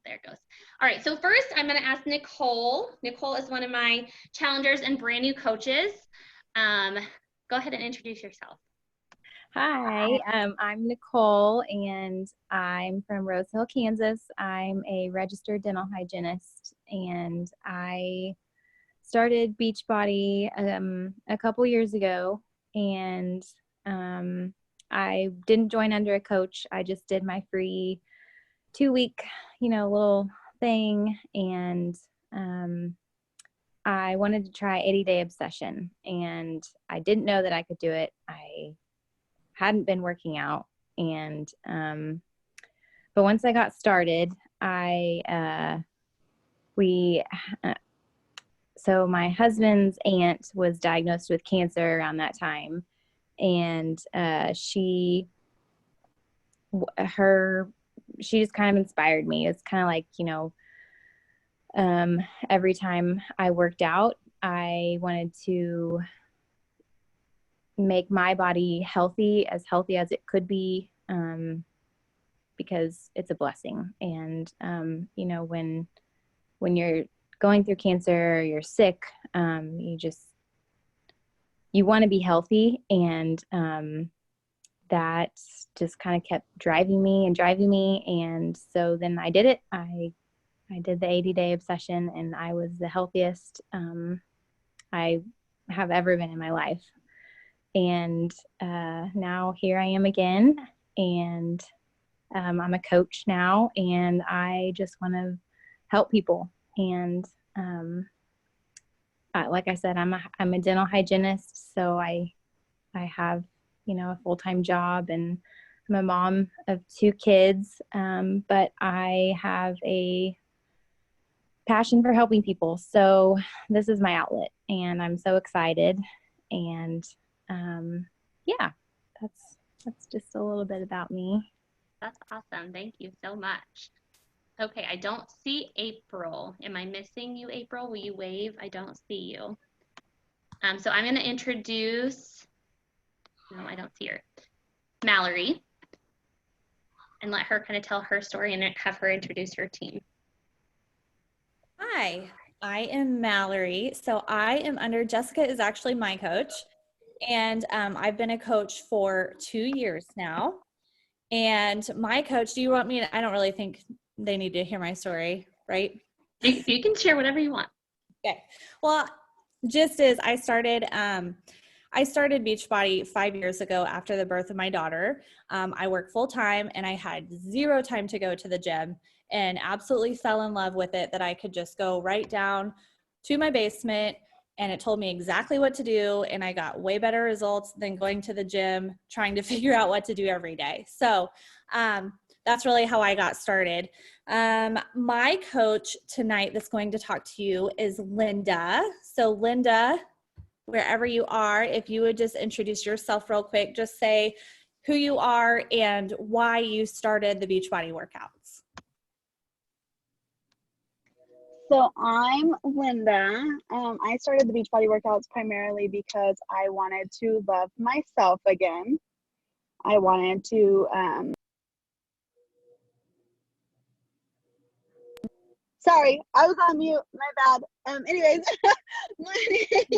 there it goes. All right, so first I'm going to ask Nicole. Nicole is one of my challengers and brand new coaches. Go ahead and introduce yourself. Hi, I'm Nicole, and I'm from Rose Hill, Kansas. I'm a registered dental hygienist, and I started Beachbody a couple years ago, and I didn't join under a coach. I just did my free 2-week, little thing, and I wanted to try 80-day obsession, and I didn't know that I could do it. I hadn't been working out, and but once I got started, so my husband's aunt was diagnosed with cancer around that time, and she just kind of inspired me. It's kind of like, every time I worked out, I wanted to make my body healthy as it could be, because it's a blessing. And when you're going through cancer or you're sick, you want to be healthy, and that just kind of kept driving me. And so then I did it. I did the 80-day obsession, and I was the healthiest I have ever been in my life. And now here I am again, and I'm a coach now, and I just want to help people. And like I said, I'm a dental hygienist, so I have a full-time job, and I'm a mom of 2 kids, but I have a passion for helping people. So this is my outlet, and I'm so excited. And yeah, that's just a little bit about me. That's awesome. Thank you so much. Okay, I don't see April. Am I missing you, April? Will you wave? I don't see you. So I'm going to introduce, no, I don't see her, Mallory, and let her kind of tell her story and have her introduce her team. Hi, I am Mallory. So I am under, Jessica is actually my coach, and I've been a coach for 2 years now. And my coach, do you want me to, I don't really think they need to hear my story, right? You can share whatever you want. Okay. Well, just as I started Beachbody 5 years ago after the birth of my daughter. I work full time, and I had 0 time to go to the gym, and absolutely fell in love with it, that I could just go right down to my basement, and it told me exactly what to do. And I got way better results than going to the gym, trying to figure out what to do every day. So that's really how I got started. My coach tonight that's going to talk to you is Linda. So Linda, wherever you are, if you would just introduce yourself real quick, just say who you are and why you started the Beachbody workouts. So I'm Linda. I started the Beachbody workouts primarily because I wanted to love myself again. I wanted to sorry, I was on mute, my bad. Anyways, my name is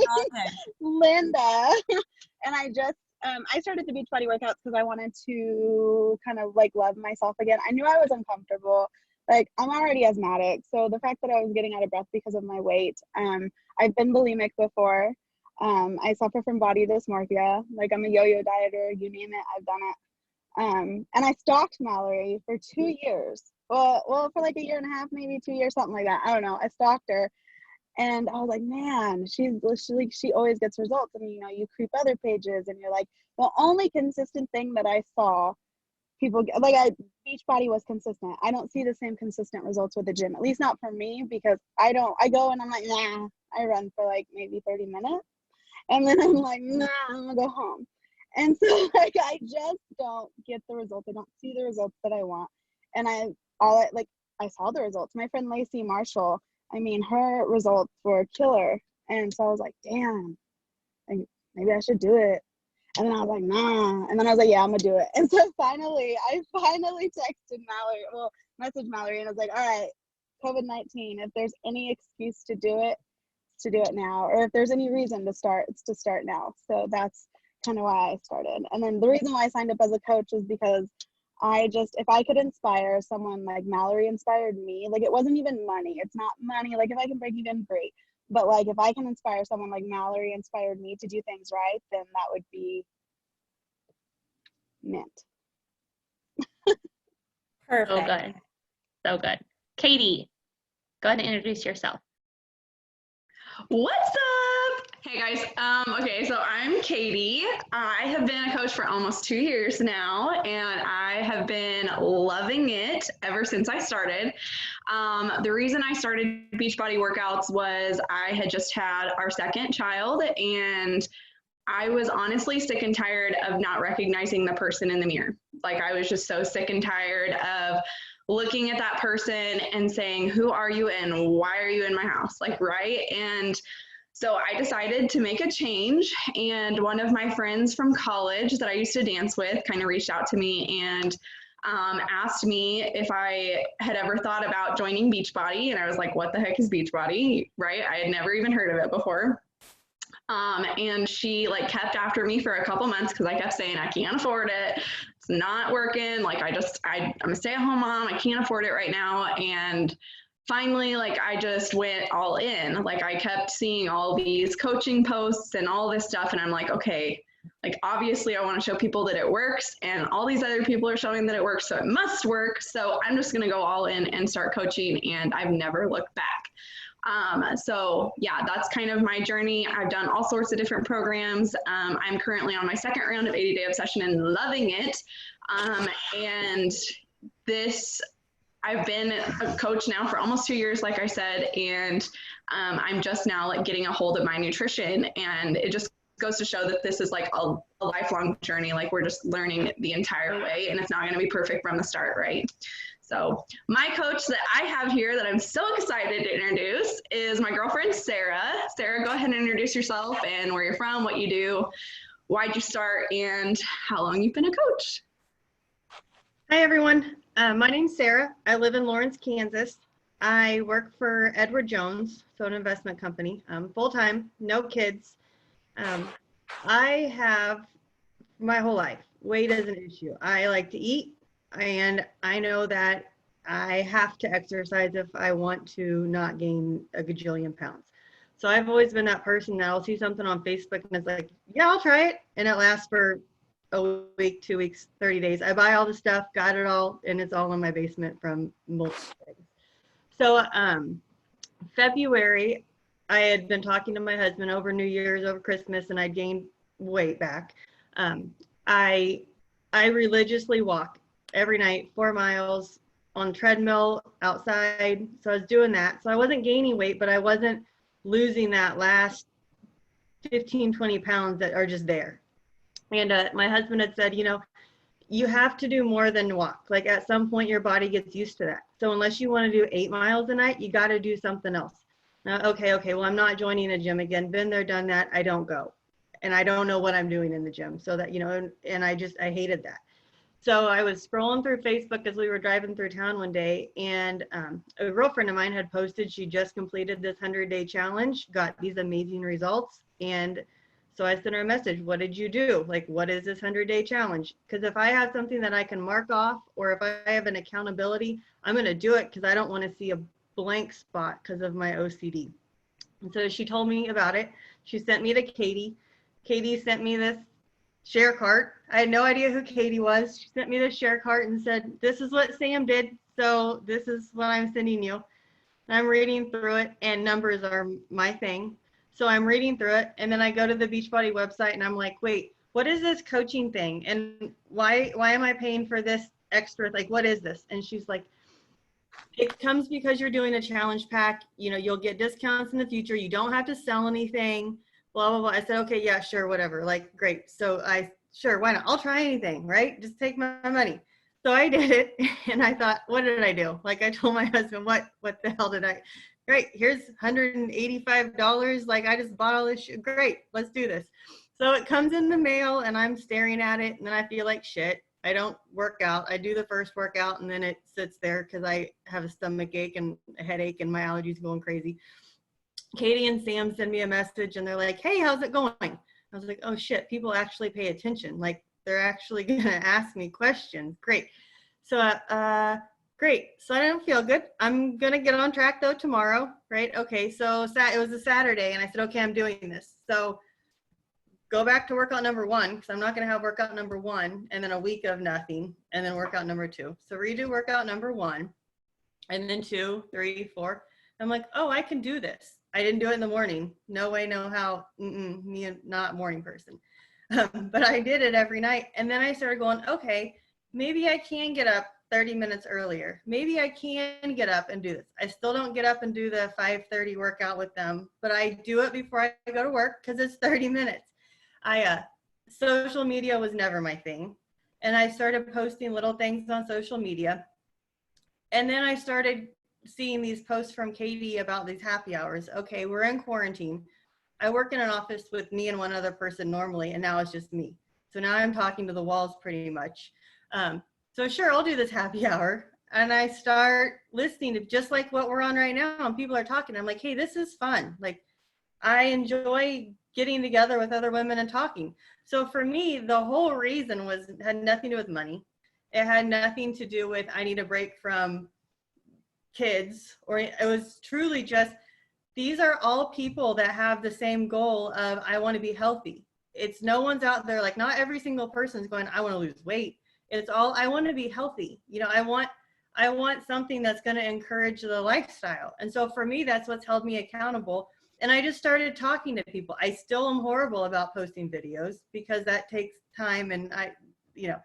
Linda, and I just I started the Beachbody workouts because I wanted to kind of like love myself again. I knew I was uncomfortable. Like, I'm already asthmatic, so the fact that I was getting out of breath because of my weight, I've been bulimic before. I suffer from body dysmorphia. Like, I'm a yo-yo dieter, you name it, I've done it. And I stalked Mallory for 2 years. Well, for like 1.5 years, maybe 2 years, something like that. I don't know. I stalked her, and I was like, man, she always gets results. And you creep other pages, and you're like, the only consistent thing that I saw people get, like, Beachbody was consistent. I don't see the same consistent results with the gym, at least not for me, because I go and I'm like, nah, I run for like maybe 30 minutes, and then I'm like, nah, I'm gonna go home. And so like, I just don't get the results. I don't see the results that I want. And I saw the results. My friend Lacey Marshall, I mean, her results were killer. And so I was like, damn, like, maybe I should do it. And then I was like, nah. And then I was like, yeah, I'm gonna do it. And so finally, I texted Mallory. Well, messaged Mallory and I was like, all right, COVID-19, if there's any excuse to do it, it's to do it now. Or if there's any reason to start, it's to start now. So that's kind of why I started. And then the reason why I signed up as a coach is because if I could inspire someone like Mallory inspired me, like it wasn't even money. It's not money. Like if I can break even, great. But like if I can inspire someone like Mallory inspired me to do things right, then that would be mint. Perfect. So good. So good. Catie, go ahead and introduce yourself. What's up? Hey guys. Okay, so I'm Catie. I have been a coach for almost 2 years now, and I have been loving it ever since I started. The reason I started Beachbody Workouts was I had just had our second child, and I was honestly sick and tired of not recognizing the person in the mirror. Like I was just so sick and tired of looking at that person and saying, who are you and why are you in my house? Like, right? And so I decided to make a change. And one of my friends from college that I used to dance with kind of reached out to me and asked me if I had ever thought about joining Beachbody. And I was like, what the heck is Beachbody? Right? I had never even heard of it before. And she like kept after me for a couple months because I kept saying, I can't afford it. It's not working. Like I'm a stay-at-home mom. I can't afford it right now. And finally, like I just went all in. Like I kept seeing all these coaching posts and all this stuff. And I'm like, okay, like obviously I want to show people that it works and all these other people are showing that it works. So it must work. So I'm just going to go all in and start coaching. And I've never looked back. So yeah, that's kind of my journey. I've done all sorts of different programs. I'm currently on my second round of 80-day obsession and loving it. And I've been a coach now for almost 2 years, like I said, and I'm just now like getting a hold of my nutrition, and it just goes to show that this is like a lifelong journey. Like we're just learning the entire way, and it's not going to be perfect from the start, right? So my coach that I have here that I'm so excited to introduce is my girlfriend, Sarah. Sarah, go ahead and introduce yourself and where you're from, what you do, why'd you start, and how long you've been a coach. Hi, everyone. My name's Sarah. I live in Lawrence, Kansas. I work for Edward Jones, so an investment company, full-time, no kids. I have my whole life, weight is an issue. I like to eat, and I know that I have to exercise if I want to not gain a gajillion pounds. So I've always been that person that I'll see something on Facebook and it's like, yeah, I'll try it. And it lasts for a week, 2 weeks, 30 days. I buy all the stuff, got it all, and it's all in my basement from multiple things. So February, I had been talking to my husband over New Year's, over Christmas, and I gained weight back. I religiously walk every night, 4 miles on treadmill outside. So I was doing that. So I wasn't gaining weight, but I wasn't losing that last 15, 20 pounds that are just there. And my husband had said, you know, you have to do more than walk. Like at some point your body gets used to that. So unless you want to do 8 miles a night, you got to do something else. Okay, well, I'm not joining a gym again. Been there, done that. I don't go. And I don't know what I'm doing in the gym. So that, you know, and I hated that. So I was scrolling through Facebook as we were driving through town one day, and a girlfriend of mine had posted she just completed this 100-day challenge, got these amazing results. And so I sent her a message, what did you do? Like, what is this 100-day challenge? Because if I have something that I can mark off, or if I have an accountability, I'm going to do it because I don't want to see a blank spot because of my OCD. And so she told me about it. She sent me to Catie. Catie sent me this share cart. I had no idea who Catie was. She sent me this share cart and said, this is what Sam did, so this is what I'm sending you. And I'm reading through it, and numbers are my thing. So I'm reading through it, and then I go to the Beachbody website, and I'm like, wait, what is this coaching thing? And why am I paying for this extra? Like, what is this? And she's like, it comes because you're doing a challenge pack. You know, you'll get discounts in the future. You don't have to sell anything. Blah, blah, blah. I said, okay, yeah, sure, whatever. Like, great. So sure, why not? I'll try anything, right? Just take my money. So I did it, and I thought, what did I do? Like, I told my husband, what the hell did I? Great, here's $185. Like, I just bought all this shit. Great, let's do this. So it comes in the mail, and I'm staring at it, and then I feel like shit. I don't work out. I do the first workout and then it sits there because I have a stomach ache and a headache and my allergies going crazy. Catie and Sam send me a message and they're like, hey, how's it going? I was like, oh shit, people actually pay attention. Like they're actually going to ask me questions. Great. So, great. So I don't feel good. I'm going to get on track though tomorrow. Right. Okay. So it was a Saturday and I said, okay, I'm doing this. So go back to workout number 1 because I'm not going to have workout number 1 and then a week of nothing and then workout number 2. So redo workout number 1 and then 2, 3, 4. I'm like, oh, I can do this. I didn't do it in the morning. No way, no how. Me, not a morning person. But I did it every night. And then I started going, okay, maybe I can get up 30 minutes earlier. Maybe I can get up and do this. I still don't get up and do the 5:30 workout with them, but I do it before I go to work because it's 30 minutes. Social media was never my thing. And I started posting little things on social media. And then I started seeing these posts from Catie about these happy hours. Okay, we're in quarantine. I work in an office with me and one other person normally, and now it's just me. So now I'm talking to the walls pretty much. So sure, I'll do this happy hour. And I start listening to just like what we're on right now, and people are talking. I'm like, hey, this is fun. Like, I enjoy getting together with other women and talking. So for me, the whole reason had nothing to do with money. It had nothing to do with I need a break from kids, or it was truly just, these are all people that have the same goal of I want to be healthy. It's no one's out there, like not every single person's going, I want to lose weight. It's all, I want to be healthy. You know, I want something that's going to encourage the lifestyle. And so for me, that's what's held me accountable. And I just started talking to people. I still am horrible about posting videos because that takes time and it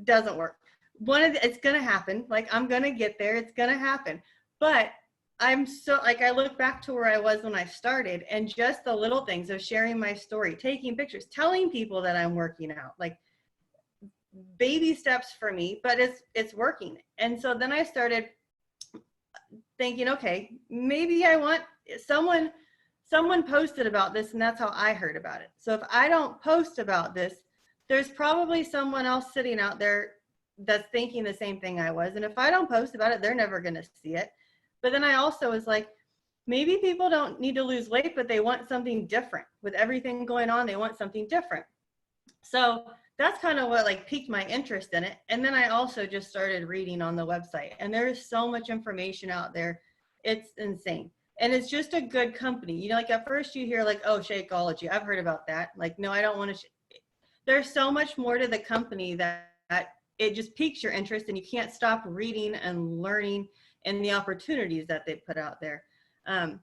doesn't work. It's going to happen. Like I'm going to get there. It's going to happen. But I'm so, like, I look back to where I was when I started and just the little things of sharing my story, taking pictures, telling people that I'm working out, like baby steps for me, but it's working. And so then I started thinking, okay, maybe I want someone posted about this and that's how I heard about it. So if I don't post about this, there's probably someone else sitting out there that's thinking the same thing I was. And if I don't post about it, they're never going to see it. But then I also was like, maybe people don't need to lose weight, but they want something different. With everything going on, they want something different. So that's kind of what like piqued my interest in it. And then I also just started reading on the website, and there is so much information out there. It's insane. And it's just a good company. You know, like at first you hear like, oh, Shakeology. I've heard about that. Like, no, I don't want to. There's so much more to the company that it just piques your interest, and you can't stop reading and learning and the opportunities that they put out there. I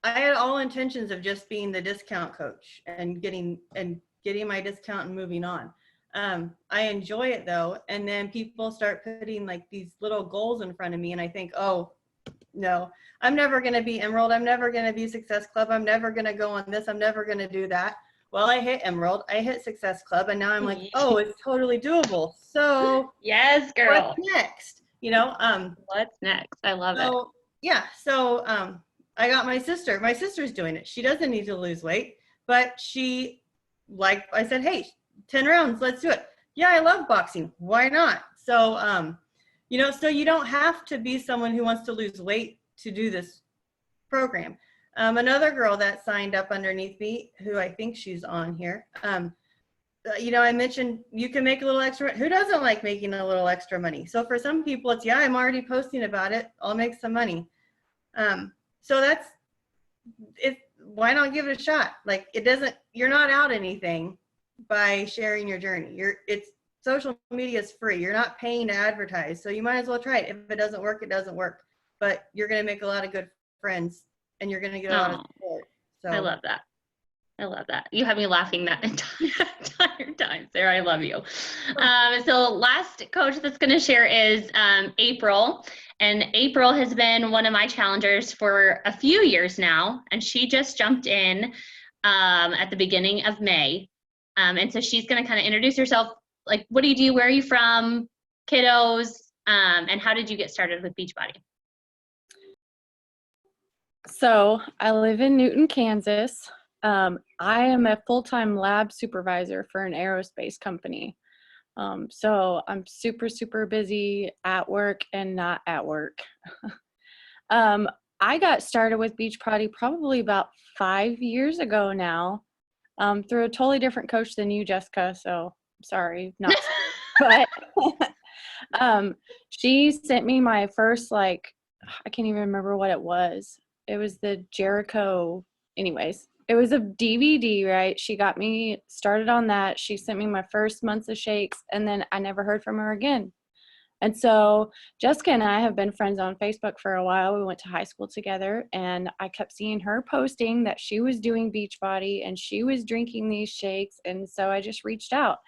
had all intentions of just being the discount coach and getting my discount and moving on. I enjoy it though. And then people start putting like these little goals in front of me, and I think, oh no, I'm never going to be Emerald. I'm never going to be Success Club. I'm never going to go on this. I'm never going to do that. Well, I hit Emerald, I hit Success Club, and now I'm like, oh, it's totally doable. So yes, girl. What's next? You know, what's next? I love it. Yeah. So I got my sister. My sister's doing it. She doesn't need to lose weight, but she, like I said, hey, 10 rounds, let's do it. Yeah, I love boxing. Why not? So, you know, so you don't have to be someone who wants to lose weight to do this program. Another girl that signed up underneath me, who I think she's on here, you know, I mentioned you can make a little extra. Who doesn't like making a little extra money? So for some people, it's, yeah, I'm already posting about it. I'll make some money. So that's it. Why not give it a shot? Like you're not out anything by sharing your journey. Social media is free. You're not paying to advertise. So you might as well try it. If it doesn't work, it doesn't work. But you're going to make a lot of good friends and you're going to get a lot of support. So I love that. I love that. You have me laughing that entire time, Sarah. I love you. So last coach that's going to share is April. And April has been one of my challengers for a few years now. And she just jumped in at the beginning of May. And so she's going to kind of introduce herself. Like, what do you do? Where are you from? Kiddos. And how did you get started with Beachbody? So I live in Newton, Kansas. I am a full-time lab supervisor for an aerospace company. So I'm super, super busy at work and not at work. I got started with Beachbody probably about 5 years ago now, through a totally different coach than you, Jessica. So sorry, not, but she sent me my first, like, I can't even remember what it was. It was the Jericho, anyways. It was a DVD, right? She got me started on that. She sent me my first months of shakes, and then I never heard from her again. And so Jessica and I have been friends on Facebook for a while. We went to high school together, and I kept seeing her posting that she was doing Beachbody and she was drinking these shakes. And so I just reached out,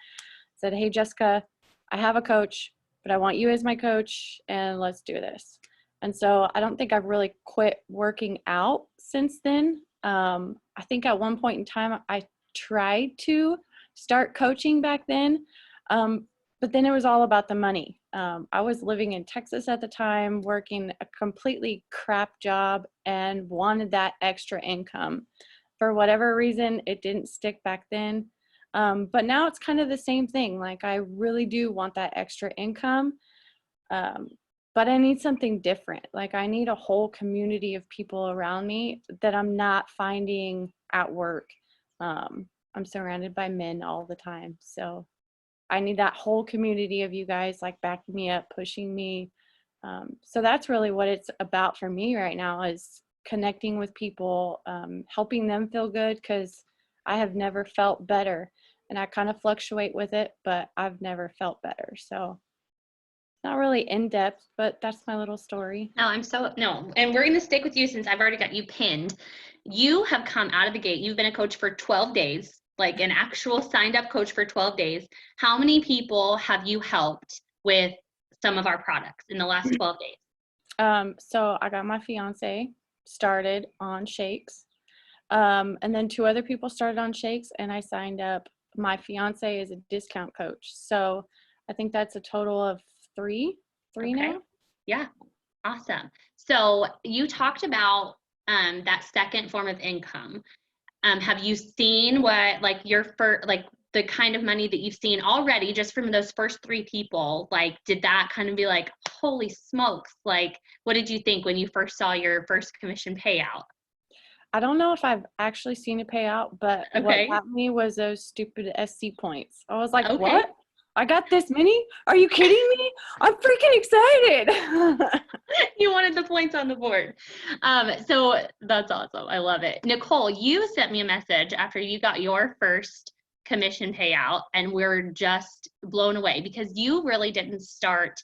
said, hey, Jessica, I have a coach, but I want you as my coach, and let's do this. And so I don't think I've really quit working out since then. I think at one point in time, I tried to start coaching back then. But then it was all about the money. I was living in Texas at the time, working a completely crap job, and wanted that extra income. For whatever reason, it didn't stick back then. But now it's kind of the same thing. Like, I really do want that extra income, but I need something different. Like, I need a whole community of people around me that I'm not finding at work. I'm surrounded by men all the time. So I need that whole community of you guys, like, backing me up, pushing me. So that's really what it's about for me right now, is connecting with people, helping them feel good, because I have never felt better. And I kind of fluctuate with it, but I've never felt better. So not really in depth, but that's my little story. No, and we're going to stick with you since I've already got you pinned. You have come out of the gate. You've been a coach for 12 days, like an actual signed up coach for 12 days. How many people have you helped with some of our products in the last 12 days? So I got my fiance started on shakes. And then 2 other people started on shakes, and I signed up my fiance as a discount coach. So I think that's a total of three Okay. now. Yeah. Awesome. So you talked about that second form of income. Have you seen what, like, the kind of money that you've seen already just from those first 3 people? Like, did that kind of be like, holy smokes? Like, what did you think when you first saw your first commission payout? I don't know if I've actually seen a payout, but Okay. what got me was those stupid SC points. I was like, Okay. what? I got this many? Are you kidding me? I'm freaking excited. You wanted the points on the board. So that's awesome. I love it. Nicole, you sent me a message after you got your first commission payout, and we're just blown away because you really didn't start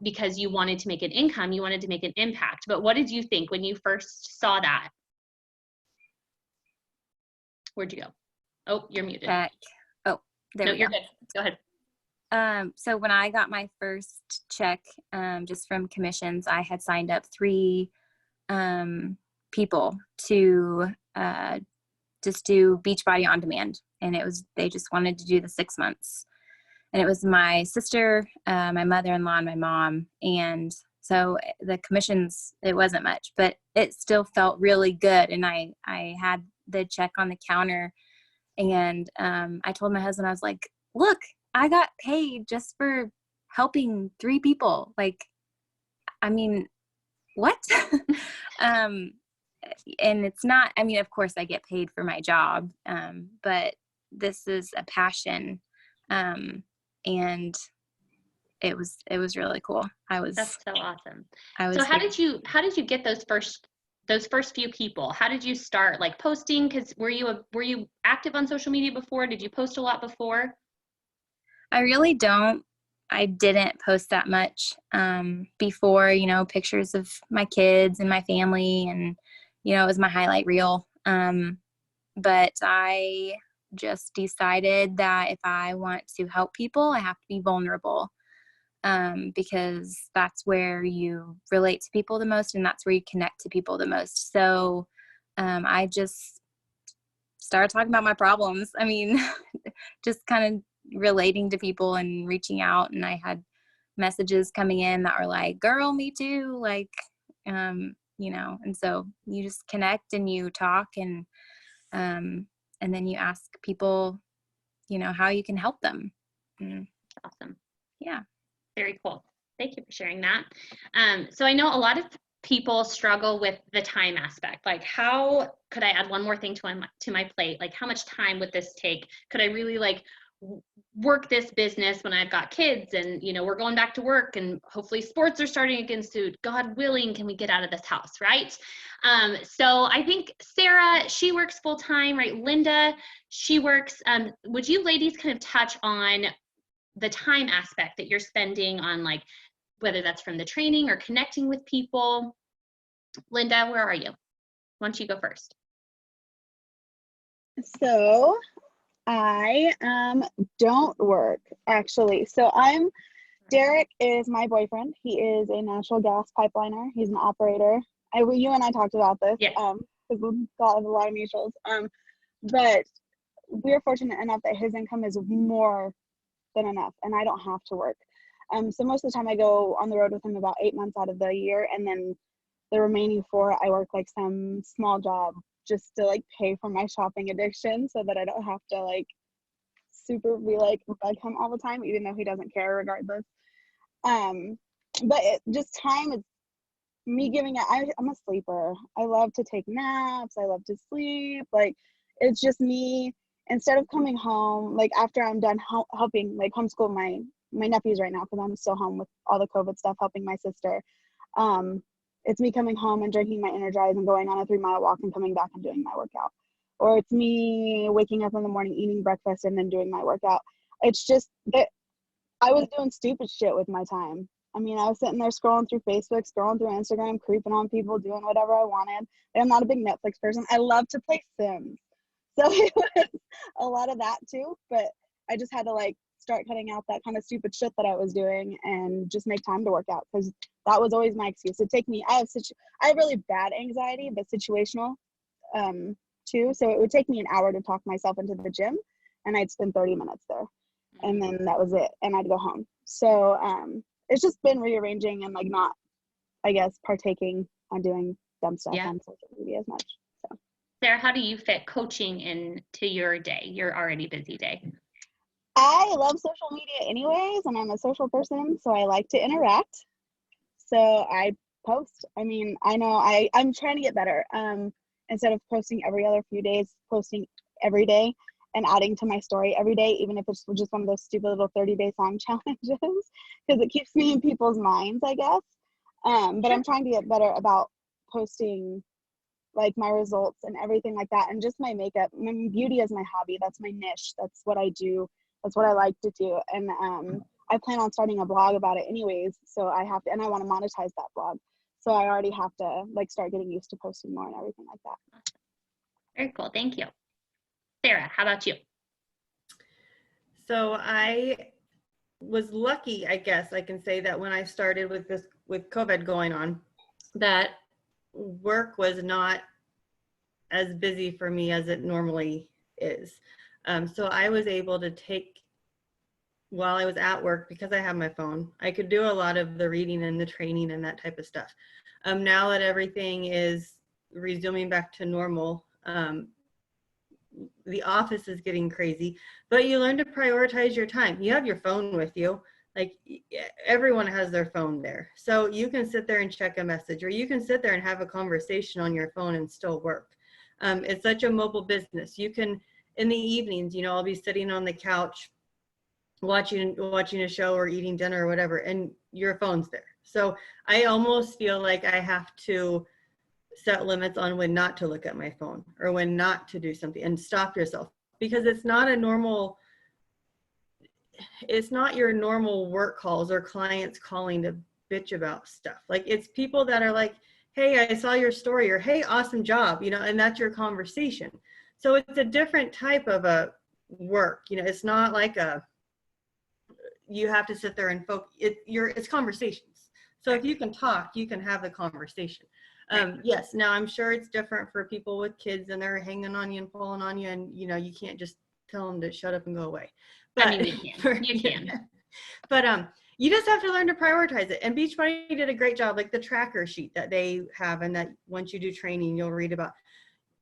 because you wanted to make an income, you wanted to make an impact. But what did you think when you first saw that? Where'd you go? Oh, you're muted. Back. Oh, there No, we you're go. good. Go ahead. So when I got my first check, just from commissions, I had signed up 3 people to just do Beachbody on demand, and they just wanted to do the 6 months, and it was my sister, my mother-in-law, and my mom. And so the commissions, it wasn't much, but it still felt really good. And I had the check on the counter, and I told my husband, I was like, look, I got paid just for helping 3 people. Like, I mean, what? And it's not, I mean, of course I get paid for my job, but this is a passion. And it was really cool. That's so awesome. I So was how did you get those first few people? How did you start, like, posting? Because were you active on social media before? Did you post a lot before? I really don't. I didn't post that much before, pictures of my kids and my family, and, it was my highlight reel. But I just decided that if I want to help people, I have to be vulnerable, because that's where you relate to people the most, and that's where you connect to people the most. So I just started talking about my problems. I mean, just kind of relating to people and reaching out. And I had messages coming in that were like, girl, me too. Like, and so you just connect and you talk, and then you ask people, how you can help them. Awesome. Yeah. Very cool. Thank you for sharing that. So I know a lot of people struggle with the time aspect. Like, how could I add one more thing to my plate? Like, how much time would this take? Could I really like work this business when I've got kids and, you know, we're going back to work and hopefully sports are starting again soon. God willing, can we get out of this house, right? So I think Sarah, she works full time, right? Linda, she works. Would you ladies kind of touch on the time aspect that you're spending on, like, whether that's from the training or connecting with people? Linda, where are you? Why don't you go first? So I don't work, actually. So Derek is my boyfriend. He is a natural gas pipeliner. He's an operator. You and I talked about this. Yeah. Because we've got a lot of mutuals. But we're fortunate enough that his income is more than enough, and I don't have to work. So most of the time I go on the road with him about 8 months out of the year, and then the remaining 4 I work like some small job just to like pay for my shopping addiction, so that I don't have to like super be like bug him all the time, even though he doesn't care regardless. But just time is me giving it. I'm a sleeper. I love to take naps. I love to sleep. Like, it's just me. Instead of coming home, like after I'm done helping, like homeschool my nephews right now, because I'm still home with all the COVID stuff, helping my sister. It's me coming home and drinking my Energize and going on a 3-mile walk and coming back and doing my workout. Or it's me waking up in the morning, eating breakfast, and then doing my workout. It's just that I was doing stupid shit with my time. I mean, I was sitting there scrolling through Facebook, scrolling through Instagram, creeping on people, doing whatever I wanted. I'm not a big Netflix person. I love to play Sims. So it was a lot of that too, but I just had to like start cutting out that kind of stupid shit that I was doing and just make time to work out, because that was always my excuse. It'd take me, I have really bad anxiety, but situational too. So it would take me an hour to talk myself into the gym, and I'd spend 30 minutes there, and then that was it, and I'd go home. So it's just been rearranging and like not, I guess, partaking on doing dumb stuff on social media as much. So Sarah, how do you fit coaching into your day, your already busy day? I love social media anyways, and I'm a social person, so I like to interact. So I post. I mean, I know I'm trying to get better. Instead of posting every other few days, posting every day and adding to my story every day, even if it's just one of those stupid little 30-day song challenges, because it keeps me in people's minds, I guess. But I'm trying to get better about posting like my results and everything like that, and just my makeup. My beauty is my hobby. That's my niche. That's what I do. That's what I like to do. And I plan on starting a blog about it anyways. So I have to, and I want to monetize that blog. So I already have to like start getting used to posting more and everything like that. Very cool. Thank you. Sarah, how about you? So I was lucky, I guess I can say, that when I started with COVID going on, that work was not as busy for me as it normally is. So I was able to take, while I was at work, because I have my phone, I could do a lot of the reading and the training and that type of stuff. Now that everything is resuming back to normal, the office is getting crazy, but you learn to prioritize your time. You have your phone with you. Like, everyone has their phone there. So you can sit there and check a message, or you can sit there and have a conversation on your phone and still work. It's such a mobile business. You can, in the evenings, you know, I'll be sitting on the couch watching a show or eating dinner or whatever, and your phone's there. So I almost feel like I have to set limits on when not to look at my phone or when not to do something, and stop yourself, because it's not your normal work calls or clients calling to bitch about stuff. Like, it's people that are like, hey, I saw your story, or hey, awesome job, you know, and that's your conversation. So it's a different type of a work, you know. It's not like you have to sit there and focus. It's conversations. So if you can talk, you can have the conversation. Yes, now I'm sure it's different for people with kids, and they're hanging on you and pulling on you, and you know, you can't just tell them to shut up and go away. But I mean, you can. But you just have to learn to prioritize it. And Beachbody did a great job, like the tracker sheet that they have, and that once you do training, you'll read about.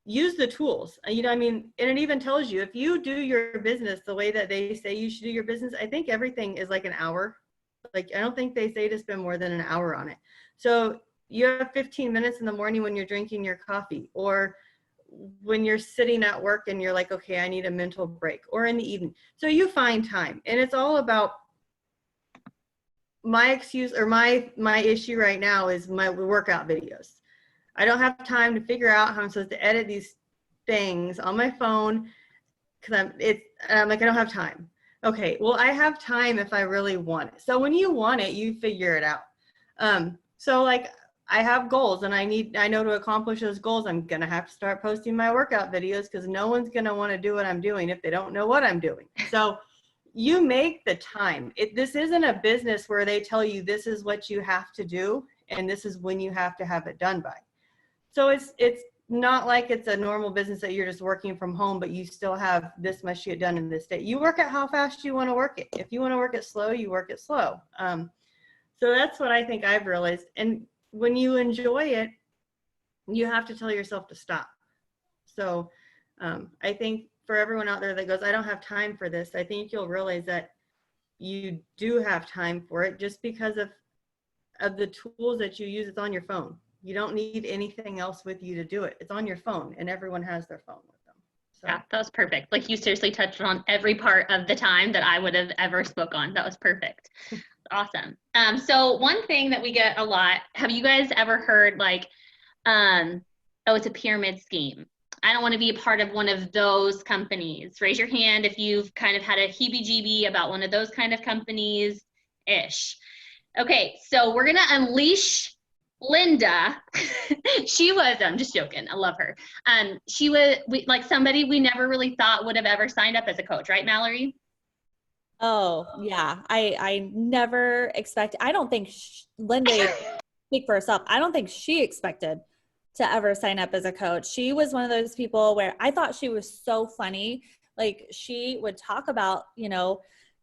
use the tools. You know, I mean, and it even tells you if you do your business the way that they say you should do your business, I think everything is like an hour. Like, I don't think they say to spend more than an hour on it. So you have 15 minutes in the morning when you're drinking your coffee, or when you're sitting at work and you're like, okay, I need a mental break, or in the evening. So you find time, and it's all about my excuse, or my issue right now is my workout videos. I don't have time to figure out how I'm supposed to edit these things on my phone because I'm like, I don't have time. Okay, well, I have time if I really want it. So when you want it, you figure it out. So like, I have goals, and I know to accomplish those goals, I'm gonna have to start posting my workout videos, because no one's gonna want to do what I'm doing if they don't know what I'm doing. So you make the time. This isn't a business where they tell you this is what you have to do and this is when you have to have it done by. So it's not like it's a normal business that you're just working from home, but you still have this much to get done in this day. You work at how fast you want to work it. If you want to work it slow, you work it slow. So that's what I think I've realized. And when you enjoy it, you have to tell yourself to stop. So I think for everyone out there that goes, I don't have time for this, I think you'll realize that you do have time for it, just because of the tools that you use. It's on your phone. You don't need anything else with you to do it. It's on your phone, and everyone has their phone with them. So. Yeah, that was perfect. Like, you seriously touched on every part of the time that I would have ever spoke on. That was perfect. Awesome. So one thing that we get a lot, have you guys ever heard like, oh, it's a pyramid scheme? I don't want to be a part of one of those companies. Raise your hand if you've kind of had a heebie-jeebie about one of those kind of companies-ish. Okay, so we're going to unleash Linda. She was, I'm just joking, I love her. She was like somebody we never really thought would have ever signed up as a coach, right, Mallory? Oh, yeah. I never expected, I don't think Linda, speak for herself, I don't think she expected to ever sign up as a coach. She was one of those people where I thought she was so funny. Like, she would talk about, you know,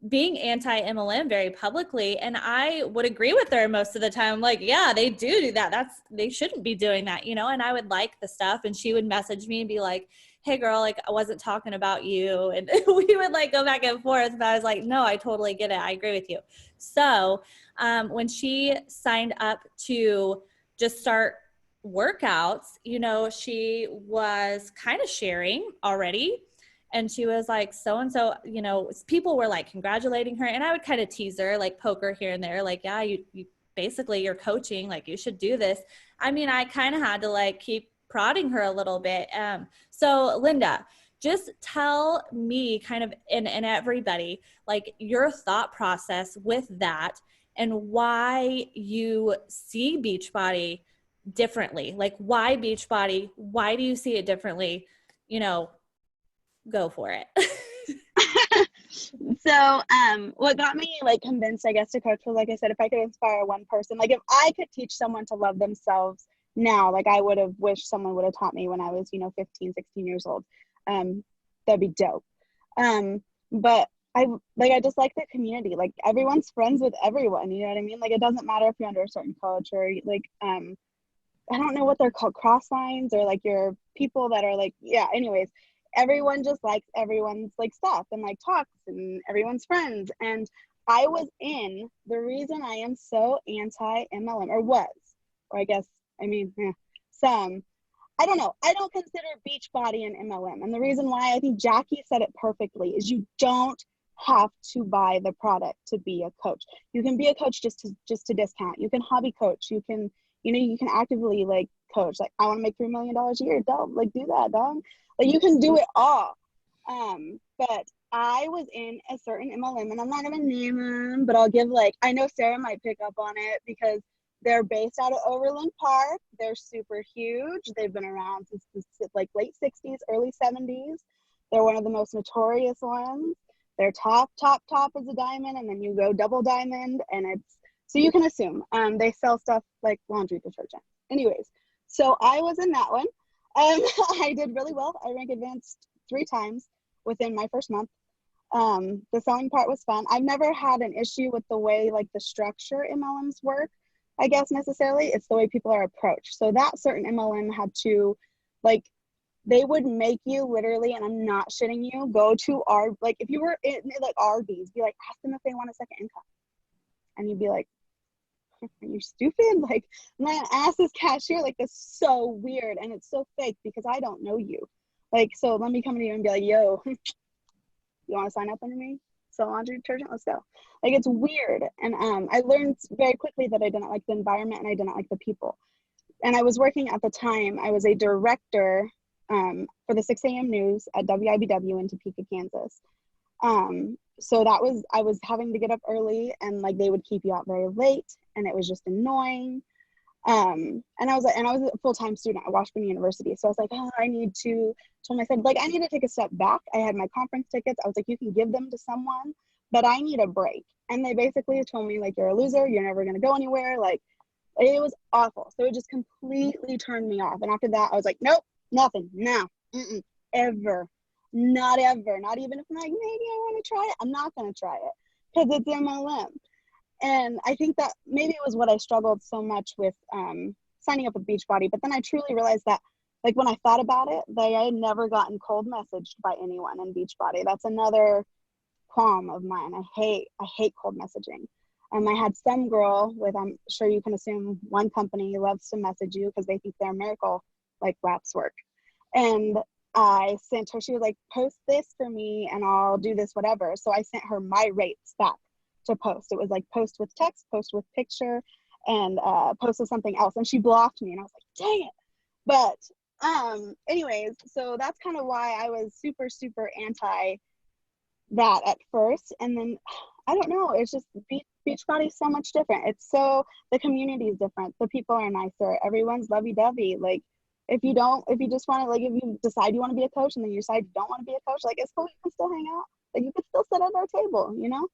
being anti-MLM very publicly. And I would agree with her most of the time. I'm like, yeah, they do that. They shouldn't be doing that, you know? And I would like the stuff, and she would message me and be like, hey girl, like, I wasn't talking about you. And we would like go back and forth, but I was like, no, I totally get it. I agree with you. So when she signed up to just start workouts, you know, she was kind of sharing already. And she was like, so-and-so, you know, people were like congratulating her. And I would kind of tease her, like poke her here and there, like, yeah, you basically you're coaching, like you should do this. I mean, I kind of had to like keep prodding her a little bit. So Linda, just tell me kind of, and everybody, like your thought process with that and why you see Beachbody differently. Like, why Beachbody? Why do you see it differently? You know, go for it. So what got me like convinced, I guess, to coach was, like I said, if I could inspire one person, like if I could teach someone to love themselves now, like I would have wished someone would have taught me when I was, you know, 15, 16 years old. That'd be dope. But I just like the community. Like, everyone's friends with everyone, you know what I mean? Like, it doesn't matter if you're under a certain coach, or like I don't know what they're called, cross lines, or like your people that are like, yeah, anyways, everyone just likes everyone's like stuff and like talks, and everyone's friends. And I was in the reason I am so anti MLM, or I guess, I mean, I don't know. I don't consider Beachbody an MLM. And the reason why, I think Jackie said it perfectly, is you don't have to buy the product to be a coach. You can be a coach just to discount. You can hobby coach. You can, you know, you can actively like coach. Like, I want to make $3 million a year. Dope. Like, do that, dog. Like, you can do it all. But I was in a certain MLM, and I'm not gonna name them, but I'll give, like, I know Sarah might pick up on it because they're based out of Overland Park. They're super huge. They've been around since like late 60s, early 70s. They're one of the most notorious ones. Their top is a diamond, and then you go double diamond, and it's, so you can assume they sell stuff like laundry detergent. Anyways, so I was in that one. I did really well. I ranked advanced 3 times within my first month. The selling part was fun. I've never had an issue with the way like the structure MLMs work, I guess, necessarily. It's the way people are approached. So that certain MLM had to like they would make you literally, and I'm not shitting you, go to like if you were in like Arby's, be like, ask them if they want a second income. And you'd be like, are you stupid? Like, my ass is cashier. Like, that's so weird. And it's so fake because I don't know you. Like, so let me come to you and be like, yo, you want to sign up under me? Sell laundry detergent? Let's go. Like, it's weird. And I learned very quickly that I didn't like the environment and I didn't like the people. And I was working at the time, I was a director for the 6 a.m. news at WIBW in Topeka, Kansas. So I was having to get up early and like they would keep you out very late and it was just annoying. And I was a full-time student at Washburn University. So I was like, oh, told myself, like, I need to take a step back. I had my conference tickets. I was like, you can give them to someone, but I need a break. And they basically told me like, you're a loser. You're never going to go anywhere. Like, it was awful. So it just completely turned me off. And after that, I was like, nope, nothing, no, ever. Not ever. Not even if I'm like, maybe I want to try it. I'm not going to try it because it's MLM. And I think that maybe it was what I struggled so much with signing up with Beachbody. But then I truly realized that, like, when I thought about it, that I had never gotten cold messaged by anyone in Beachbody. That's another qualm of mine. I hate cold messaging. I had some girl with, I'm sure you can assume, one company loves to message you because they think they're miracle, like, wax work. And I sent her, she was like, post this for me and I'll do this, whatever. So I sent her my rates back to post. It was like post with text, post with picture, and post with something else. And she blocked me and I was like, dang it. But anyways, so that's kind of why I was super, super anti that at first. And then, I don't know, it's just Beachbody is so much different. The community is different. The people are nicer. Everyone's lovey-dovey. Like, if you just want to, like, if you decide you want to be a coach and then you decide you don't want to be a coach, like, it's cool, you can still hang out. Like, you can still sit at our table, you know?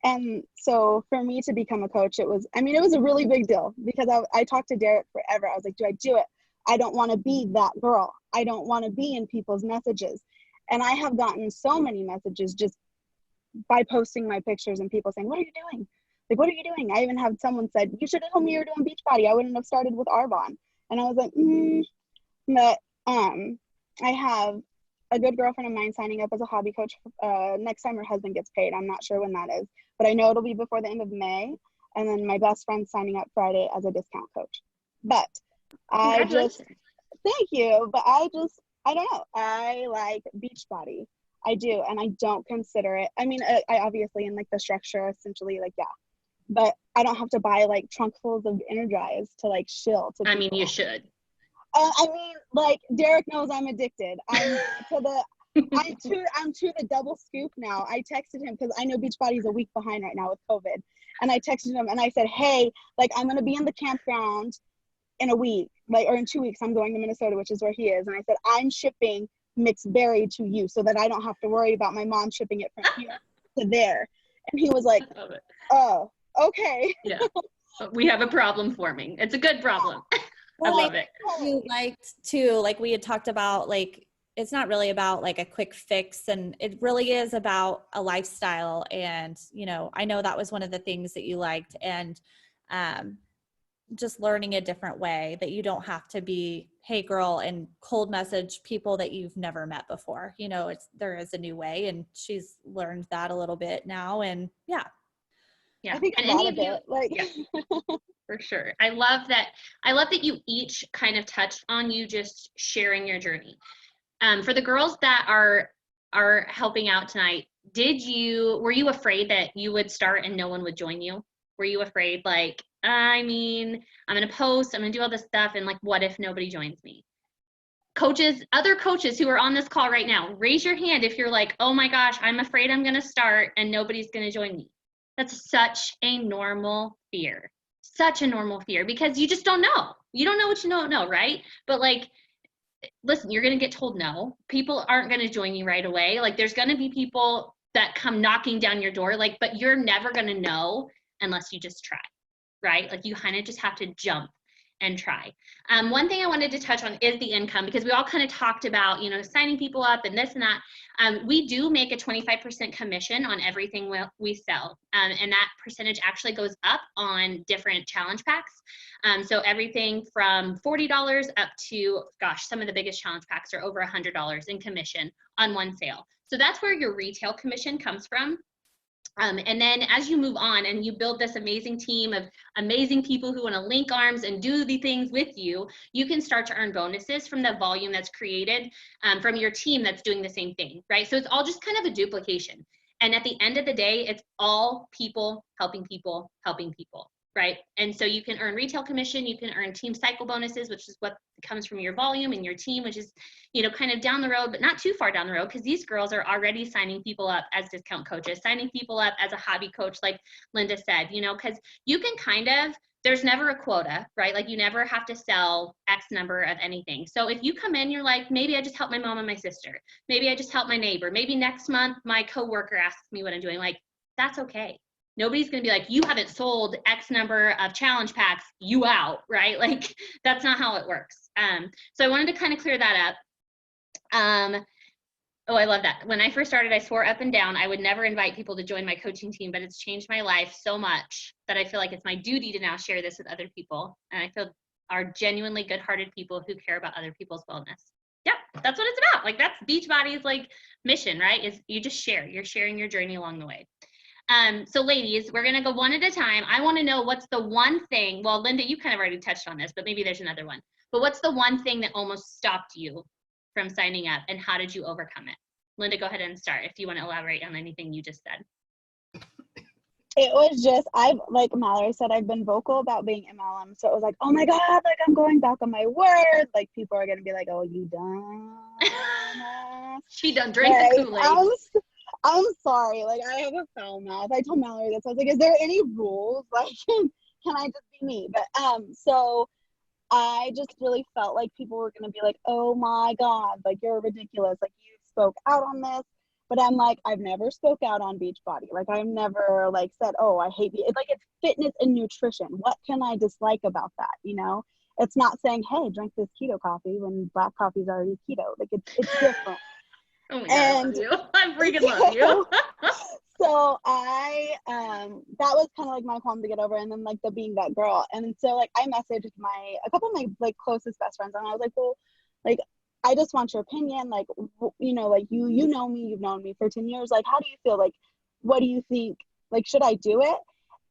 And so for me to become a coach, it was a really big deal because I talked to Derek forever. I was like, do I do it? I don't want to be that girl. I don't want to be in people's messages. And I have gotten so many messages just by posting my pictures and people saying, what are you doing? Like, what are you doing? I even had someone said, you should have told me you were doing Beachbody. I wouldn't have started with Arbonne. And I was like, But I have a good girlfriend of mine signing up as a hobby coach next time her husband gets paid. I'm not sure when that is, but I know it'll be before the end of May. And then my best friend's signing up Friday as a discount coach. But thank you. But I don't know. I like Beachbody. I do. And I don't consider it. I mean, I obviously in like the structure, essentially, like, yeah. But I don't have to buy like trunkfuls of Energize to like shill. I mean, you should. I mean, like, Derek knows I'm addicted. I'm to the double scoop now. I texted him because I know Beachbody's a week behind right now with COVID. And I texted him and I said, hey, like, I'm going to be in the campground in a week, like, or in 2 weeks. I'm going to Minnesota, which is where he is. And I said, I'm shipping mixed berry to you so that I don't have to worry about my mom shipping it from here to there. And he was like, oh, okay. Yeah. We have a problem forming. It's a good problem. Well, I love it. You liked too, like we had talked about, like, it's not really about like a quick fix, and it really is about a lifestyle. And, you know, I know that was one of the things that you liked, and just learning a different way that you don't have to be, hey girl, and cold message people that you've never met before. You know, there is a new way, and she's learned that a little bit now. And yeah. I think a lot of it, like, yeah. For sure. I love that you each kind of touched on you just sharing your journey. For the girls that are helping out tonight, were you afraid that you would start and no one would join you? Were you afraid, like, I mean, I'm going to post, I'm going to do all this stuff, and like, what if nobody joins me? Other coaches who are on this call right now, raise your hand if you're like, oh my gosh, I'm afraid I'm going to start and nobody's going to join me. That's such a normal fear. Such a normal fear because you just don't know. You don't know what you don't know, right? But like, listen, you're going to get told no. People aren't going to join you right away. Like, there's going to be people that come knocking down your door, like, but you're never going to know unless you just try, right? Like, you kind of just have to jump. and try. One thing I wanted to touch on is the income, because we all kind of talked about, you know, signing people up and this and that. We do make a 25% commission on everything we sell. And that percentage actually goes up on different challenge packs. So everything from $40 up to, gosh, some of the biggest challenge packs are over $100 in commission on one sale. So that's where your retail commission comes from. And then as you move on and you build this amazing team of amazing people who want to link arms and do the things with you, you can start to earn bonuses from the volume that's created from your team that's doing the same thing, right? So it's all just kind of a duplication. And at the end of the day, it's all people helping people, right? And so you can earn retail commission, you can earn team cycle bonuses, which is what comes from your volume and your team, which is, you know, kind of down the road, but not too far down the road, because these girls are already signing people up as discount coaches, signing people up as a hobby coach, like Linda said, you know, because you can kind of, there's never a quota, right? Like you never have to sell X number of anything. So if you come in, you're like, maybe I just help my mom and my sister. Maybe I just help my neighbor. Maybe next month my coworker asks me what I'm doing. Like, that's okay. Nobody's going to be like, you haven't sold X number of challenge packs, you out, right? Like, that's not how it works. So I wanted to kind of clear that up. Oh, I love that. When I first started, I swore up and down I would never invite people to join my coaching team, but it's changed my life so much that I feel like it's my duty to now share this with other people. And I feel are genuinely good-hearted people who care about other people's wellness. Yep, that's what it's about. Like, that's Beachbody's like mission, right? Is you just share. You're sharing your journey along the way. So ladies, we're going to go one at a time. I want to know what's the one thing, well, Linda, you kind of already touched on this, but maybe there's another one. But what's the one thing that almost stopped you from signing up, and how did you overcome it? Linda, go ahead and start if you want to elaborate on anything you just said. It was just, like Mallory said, I've been vocal about being MLM. So it was like, oh my God, like I'm going back on my word. Like people are going to be like, oh, you done? She done drank the Kool-Aid. I'm sorry, like I have a foul mouth. I told Mallory this. I was like, is there any rules? Like, can I just be me? But so I just really felt like people were gonna be like, oh my God, like you're ridiculous. Like you spoke out on this. But I'm like, I've never spoke out on Beachbody. Like I've never like said, oh, I hate it. Like it's fitness and nutrition. What can I dislike about that? You know, it's not saying, hey, drink this keto coffee when black coffee is already keto. Like it's different. Oh my God, I love you. I freaking love you. So I, that was kind of like my qualm to get over, and then like the being that girl. And so like I messaged a couple of my like closest best friends, and I was like, well, like, I just want your opinion. Like, you know, like you know me, you've known me for 10 years. Like, how do you feel? Like, what do you think? Like, should I do it?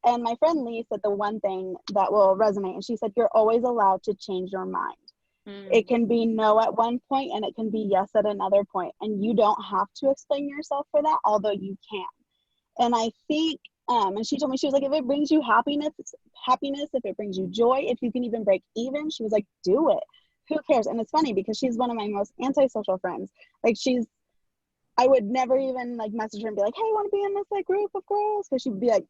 And my friend Lee said the one thing that will resonate. And she said, you're always allowed to change your mind. It can be no at one point and it can be yes at another point. And you don't have to explain yourself for that, although you can. And I think, and she told me, she was like, if it brings you happiness, if it brings you joy, if you can even break even, she was like, do it. Who cares? And it's funny because she's one of my most antisocial friends. Like I would never even like message her and be like, hey, want to be in this like group of girls? Because she'd be like,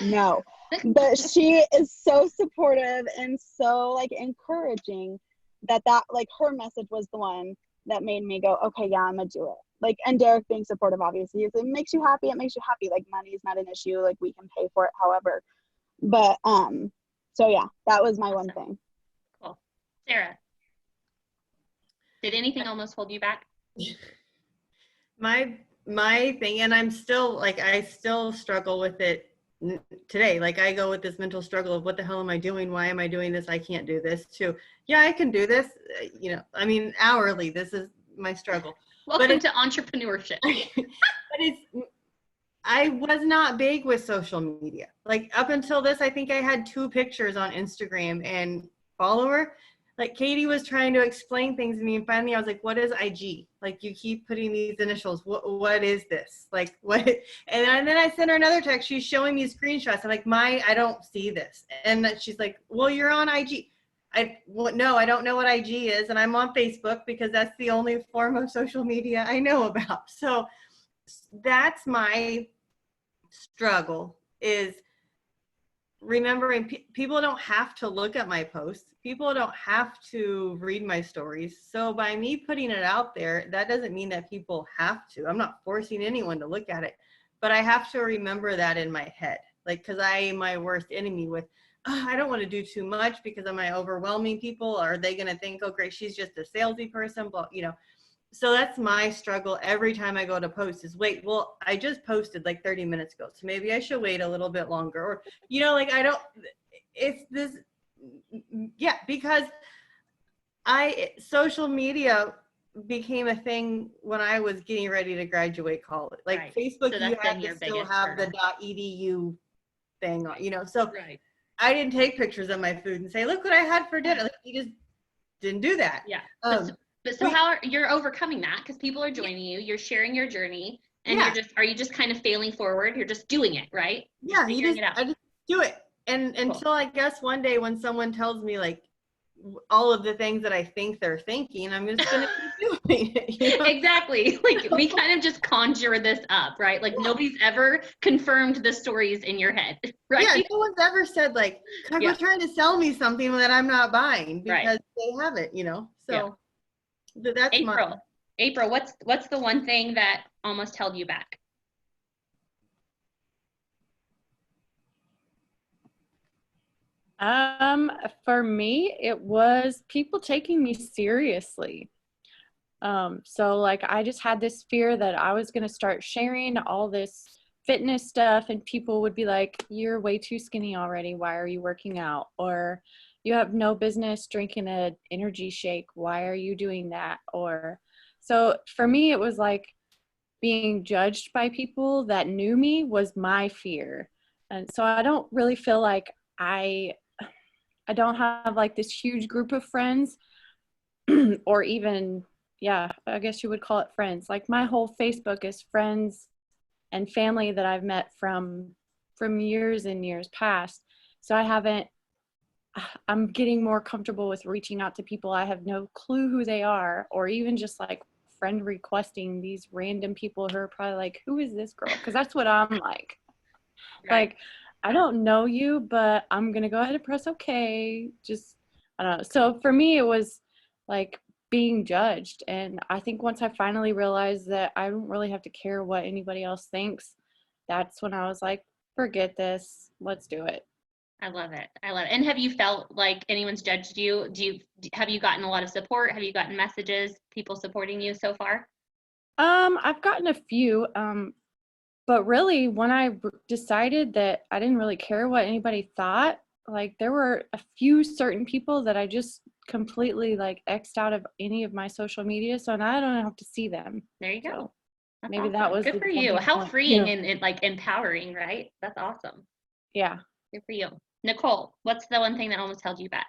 no. But she is so supportive and so like encouraging that like her message was the one that made me go, okay, yeah, I'm gonna do it. Like, and Derek being supportive, obviously, if it makes you happy, it makes you happy. Like money is not an issue. Like we can pay for it, however. But so yeah, that was my one thing. Cool. Sarah, did anything almost hold you back? My thing, and I'm still like, I still struggle with it today. Like I go with this mental struggle of what the hell am I doing? Why am I doing this? I can't do this too. Yeah, I can do this. You know, I mean, hourly, this is my struggle. Welcome to entrepreneurship. But I was not big with social media. Like up until this, I think I had 2 pictures on Instagram and follower. Like Catie was trying to explain things to me, and finally I was like, what is IG? Like you keep putting these initials. What is this? Like what? And then I sent her another text. She's showing me screenshots. I'm like, I don't see this. And she's like, well, you're on IG. No, I don't know what IG is. And I'm on Facebook because that's the only form of social media I know about. So that's my struggle, is remembering people don't have to look at my posts. People don't have to read my stories. So by me putting it out there, that doesn't mean that people have to. I'm not forcing anyone to look at it, but I have to remember that in my head. Like, cause I am my worst enemy with, I don't want to do too much because am I overwhelming people? Are they going to think, oh, great, she's just a salesy person? But, you know, so that's my struggle every time I go to post is wait, well, I just posted like 30 minutes ago. So maybe I should wait a little bit longer, or, you know, like it's this, yeah, because social media became a thing when I was getting ready to graduate college. Like Right. Facebook, So you that's had been to your still biggest have the hurdle. .edu thing on, you know, so Right. I didn't take pictures of my food and say, look what I had for dinner. Like, you just didn't do that. Yeah. But we- how you're overcoming that because people are joining you, you're sharing your journey, and Yeah. are you just kind of failing forward? You're just doing it, right? Yeah, I I just do it. And until I guess one day when someone tells me like all of the things that I think they're thinking, I'm just gonna keep doing it. You know? Exactly. Like we kind of just conjure this up, right? Like nobody's ever confirmed the stories in your head, right? Yeah, no one's ever said like, God, Yeah. we're trying to sell me something that I'm not buying because Right. they have it, you know. So that's April, what's the one thing that almost held you back? For me, it was people taking me seriously. So like I just had this fear that I was going to start sharing all this fitness stuff and people would be like, you're way too skinny already. Why are you working out? Or you have no business drinking an energy shake. Why are you doing that? Or so for me, it was like being judged by people that knew me was my fear. And so I don't really feel like I don't have like this huge group of friends or even, yeah, I guess you would call it friends. Like my whole Facebook is friends and family that I've met from years and years past. So I'm getting more comfortable with reaching out to people I have no clue who they are, or even just like friend requesting these random people who are probably like, who is this girl? Because that's what I'm like. Right. Like, I don't know you, but I'm going to go ahead and press okay. Just, I don't know. So for me, it was like being judged. And I think once I finally realized that I don't really have to care what anybody else thinks, that's when I was like, forget this. Let's do it. I love it. And have you felt like anyone's judged you? Have you gotten a lot of support? Have you gotten messages, people supporting you so far? I've gotten a few, but really when I decided that I didn't really care what anybody thought, like there were a few certain people that I just completely like X'd out of any of my social media. So now I don't have to see them. There you go. So That's maybe awesome. that was good the for you. jumping How point, freeing you know. and like empowering, right? That's awesome. Yeah. Good for you. Nicole, what's the one thing that almost held you back?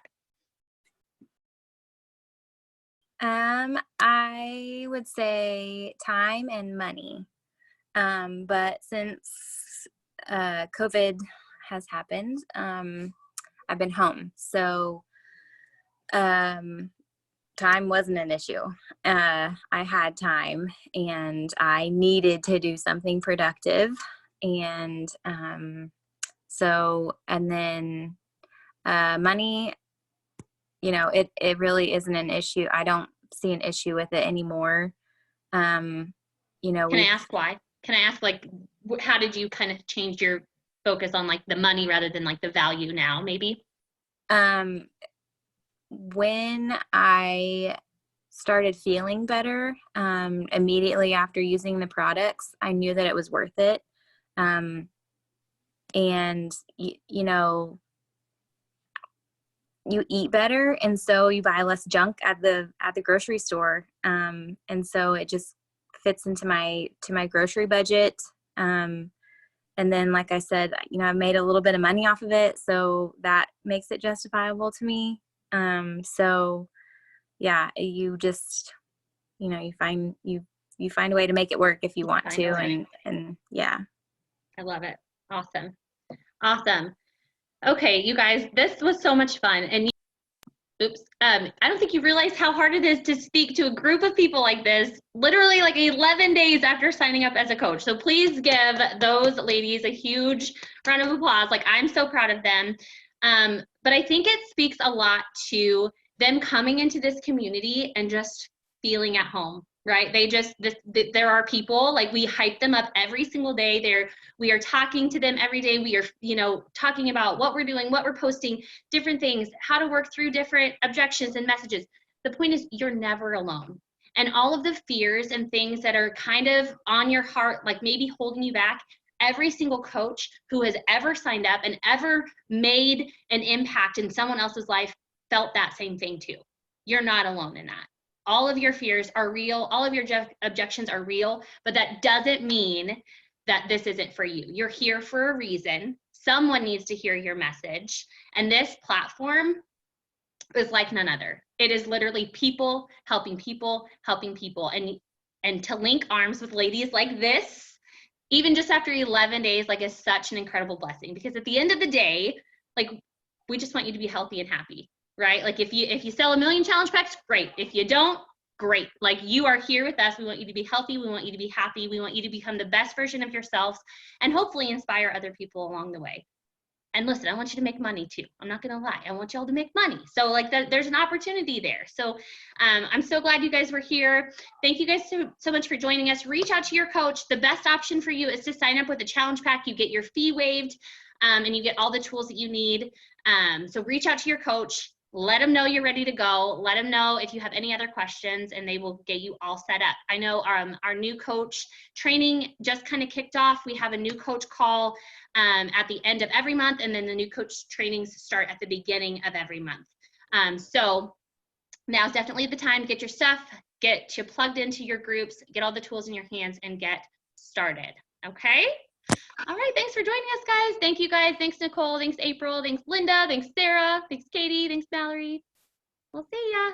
I would say time and money. But since COVID has happened, I've been home. So time wasn't an issue. I had time and I needed to do something productive. And and then money, you know, it really isn't an issue. I don't see an issue with it anymore. You know, Can I ask why? Can I ask like, how did you kind of change your focus on like the money rather than like the value now, maybe? When I started feeling better, immediately after using the products, I knew that it was worth it. And you know, you eat better, and so you buy less junk at the grocery store. And so it just fits into my grocery budget. And then, like I said, you know, I made a little bit of money off of it, so that makes it justifiable to me. So yeah, you just, you know, you find a way to make it work if you want to. And yeah. I love it. Awesome. Okay, you guys, this was so much fun. And I don't think you realize how hard it is to speak to a group of people like this, literally like 11 days after signing up as a coach. So please give those ladies a huge round of applause. Like, I'm so proud of them. But I think it speaks a lot to them coming into this community and just feeling at home, right? They just, there are people, like, we hype them up every single day. We are talking to them every day. We are, you know, talking about what we're doing, what we're posting, different things, how to work through different objections and messages. The point is, you're never alone. And all of the fears and things that are kind of on your heart, like maybe holding you back, every single coach who has ever signed up and ever made an impact in someone else's life felt that same thing too. You're not alone in that. All of your fears are real. All of your objections are real, but that doesn't mean that this isn't for you. You're here for a reason. Someone needs to hear your message. And this platform is like none other. It is literally people helping people, helping people. And to link arms with ladies like this, even just after 11 days, like, is such an incredible blessing, because at the end of the day, like, we just want you to be healthy and happy, right? Like, if you sell 1 million challenge packs, great. If you don't, great. Like, you are here with us. We want you to be healthy. We want you to be happy. We want you to become the best version of yourselves, and hopefully inspire other people along the way. And listen, I want you to make money too. I'm not going to lie. I want y'all to make money. So, like, there's an opportunity there. So I'm so glad you guys were here. Thank you guys so much for joining us. Reach out to your coach. The best option for you is to sign up with a challenge pack. You get your fee waived, and you get all the tools that you need. So reach out to your coach. Let them know you're ready to go. Let them know if you have any other questions, and they will get you all set up. I know our new coach training just kind of kicked off. We have a new coach call at the end of every month, and then the new coach trainings start at the beginning of every month. So now's definitely the time to get your stuff, get you plugged into your groups, get all the tools in your hands, and get started. Okay? All right, thanks for joining us, guys. Thank you, guys. Thanks, Nicole. Thanks, April. Thanks, Linda. Thanks, Sarah. Thanks, Katie. Thanks, Mallory. We'll see ya.